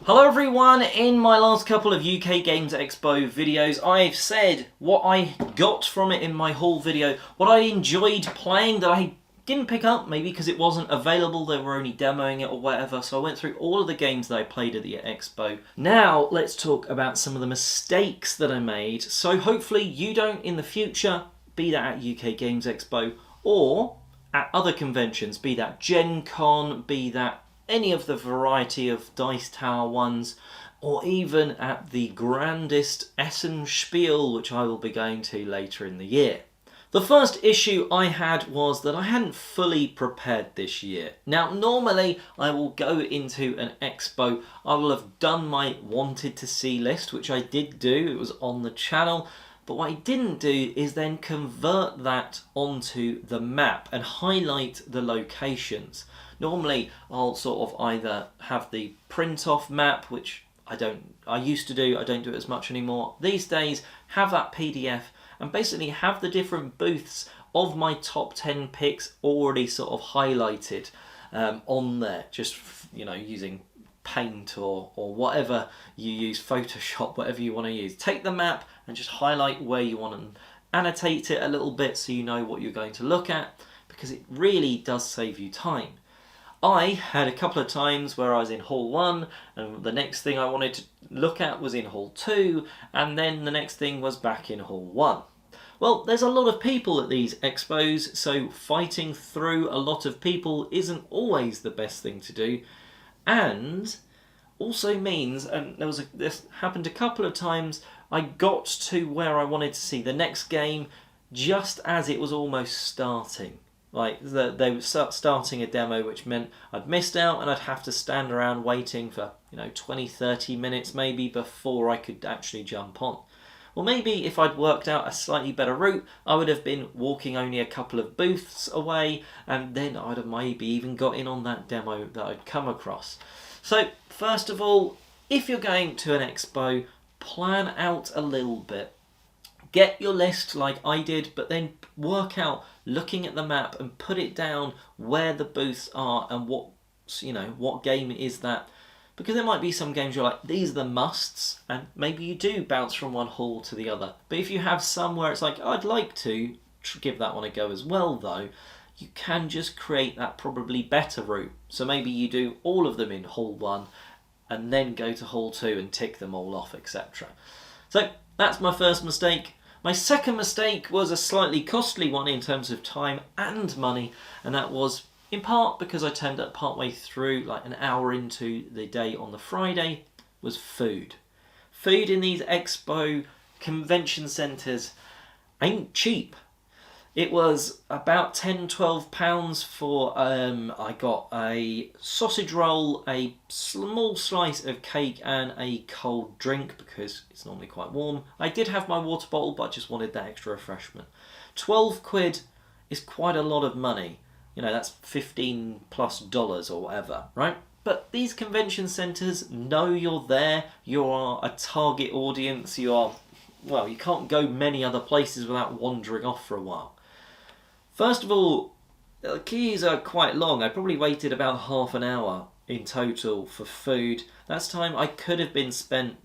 Hello everyone, in my last couple of UK Games Expo videos I've said what I got from it in my haul video, what I enjoyed playing that I didn't pick up, maybe because it wasn't available, they were only demoing it or whatever, so I went through all of the games that I played at the Expo. Now let's talk about some of the mistakes that I made, so hopefully you don't in the future, be that at UK Games Expo or at other conventions, be that Gen Con, be that any of the variety of Dice Tower ones, or even at the grandest Essen Spiel, which I will be going to later in the year. The first issue I had was that I hadn't fully prepared this year. Now normally I will go into an expo, I will have done my wanted to see list, which I did do, it was on the channel, but what I didn't do is then convert that onto the map and highlight the locations. Normally I'll sort of either have the print off map, which I used to do, I don't do it as much anymore. These days have that PDF and basically have the different booths of my top 10 picks already sort of highlighted on there, just using Paint or whatever you use, Photoshop, whatever you want to use. Take the map and just highlight where you want to annotate it a little bit so you know what you're going to look at, because it really does save you time. I had a couple of times where I was in Hall 1 and the next thing I wanted to look at was in Hall 2 and then the next thing was back in Hall 1. Well, there's a lot of people at these expos, so fighting through a lot of people isn't always the best thing to do, and also means, and this happened a couple of times, I got to where I wanted to see the next game just as it was almost starting. Like they were starting a demo, which meant I'd missed out and I'd have to stand around waiting for 20-30 minutes maybe before I could actually jump on. Well, maybe if I'd worked out a slightly better route, I would have been walking only a couple of booths away, and then I'd have maybe even got in on that demo that I'd come across. So first of all, if you're going to an expo, plan out a little bit. Get your list like I did, but then work out, looking at the map, and put it down where the booths are and what game is that. Because there might be some games you're like, these are the musts, and maybe you do bounce from one hall to the other. But if you have some where it's like, I'd like to give that one a go as well though, you can just create that probably better route. So maybe you do all of them in Hall 1 and then go to Hall 2 and tick them all off, etc. So that's my first mistake. My second mistake was a slightly costly one in terms of time and money, and that was in part because I turned up partway through, like an hour into the day on the Friday, was food. Food in these expo convention centres ain't cheap. It was about £10-12 for, I got a sausage roll, a small slice of cake and a cold drink because it's normally quite warm. I did have my water bottle, but I just wanted that extra refreshment. £12 is quite a lot of money. That's $15+ or whatever, right? But these convention centres know you're there, you are a target audience, you can't go many other places without wandering off for a while. First of all, the queues are quite long. I probably waited about half an hour in total for food. That's time I could have been spent,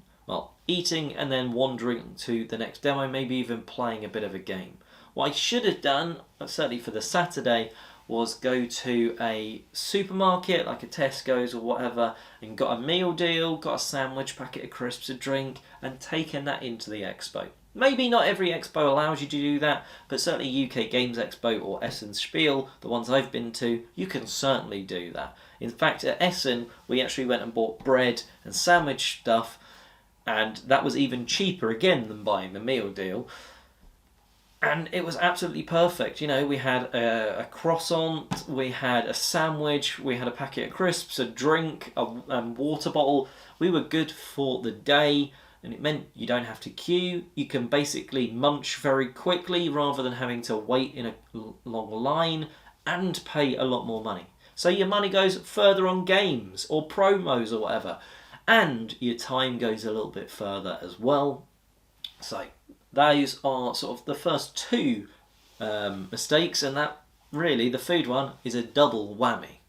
eating and then wandering to the next demo, maybe even playing a bit of a game. What I should have done, certainly for the Saturday, was go to a supermarket like a Tesco's or whatever and got a meal deal, got a sandwich, packet of crisps, a drink, and taken that into the expo. Maybe not every expo allows you to do that, but certainly UK Games Expo or Essen Spiel, the ones I've been to, you can certainly do that. In fact, at Essen, we actually went and bought bread and sandwich stuff, and that was even cheaper again than buying the meal deal. And it was absolutely perfect. We had a croissant, we had a sandwich, we had a packet of crisps, a drink, a water bottle. We were good for the day, and it meant you don't have to queue. You can basically munch very quickly rather than having to wait in a long line and pay a lot more money. So your money goes further on games or promos or whatever, and your time goes a little bit further as well. So those are sort of the first two mistakes, and that really, the food one, is a double whammy.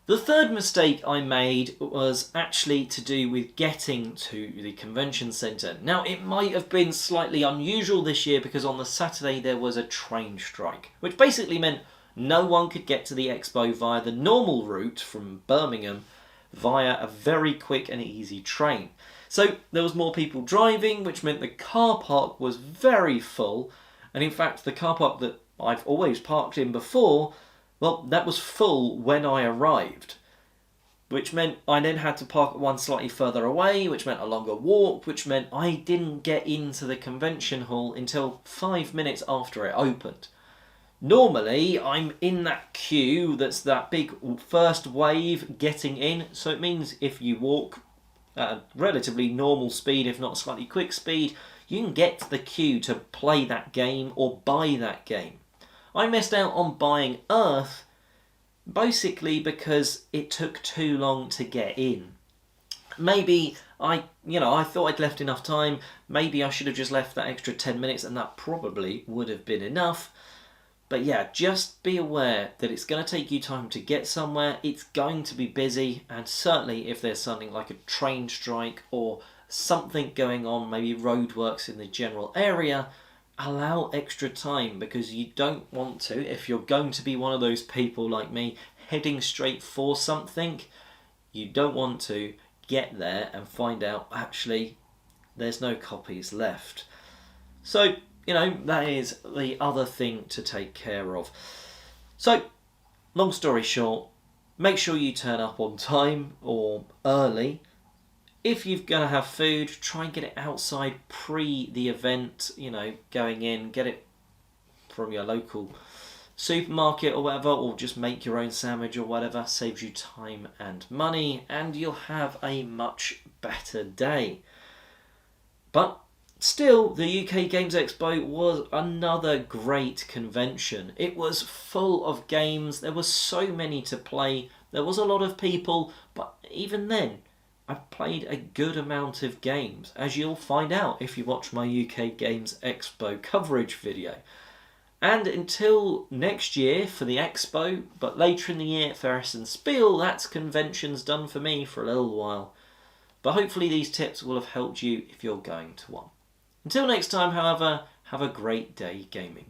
The third mistake I made was actually to do with getting to the convention centre. Now, it might have been slightly unusual this year because on the Saturday there was a train strike, which basically meant no one could get to the expo via the normal route from Birmingham via a very quick and easy train. So there was more people driving, which meant the car park was very full, and in fact the car park that I've always parked in before, well, that was full when I arrived, which meant I then had to park at one slightly further away, which meant a longer walk, which meant I didn't get into the convention hall until 5 minutes after it opened. Normally, I'm in that queue that's that big first wave getting in, so it means if you walk at a relatively normal speed, if not slightly quick speed, you can get to the queue to play that game or buy that game. I missed out on buying Earth basically because it took too long to get in. Maybe I thought I'd left enough time. Maybe I should have just left that extra 10 minutes and that probably would have been enough. But yeah, just be aware that it's going to take you time to get somewhere. It's going to be busy, and certainly if there's something like a train strike or something going on, maybe roadworks in the general area, allow extra time, because you don't want to, if you're going to be one of those people like me heading straight for something, you don't want to get there and find out actually there's no copies left. So, that is the other thing to take care of. So, long story short, make sure you turn up on time or early. If you're going to have food, try and get it outside pre the event, going in, get it from your local supermarket or whatever, or just make your own sandwich or whatever. Saves you time and money, and you'll have a much better day. But still, the UK Games Expo was another great convention. It was full of games, there were so many to play, there was a lot of people, but even then, I've played a good amount of games, as you'll find out if you watch my UK Games Expo coverage video. And until next year for the Expo, but later in the year at Ferris and Spiel, that's conventions done for me for a little while. But hopefully these tips will have helped you if you're going to one. Until next time, however, have a great day gaming.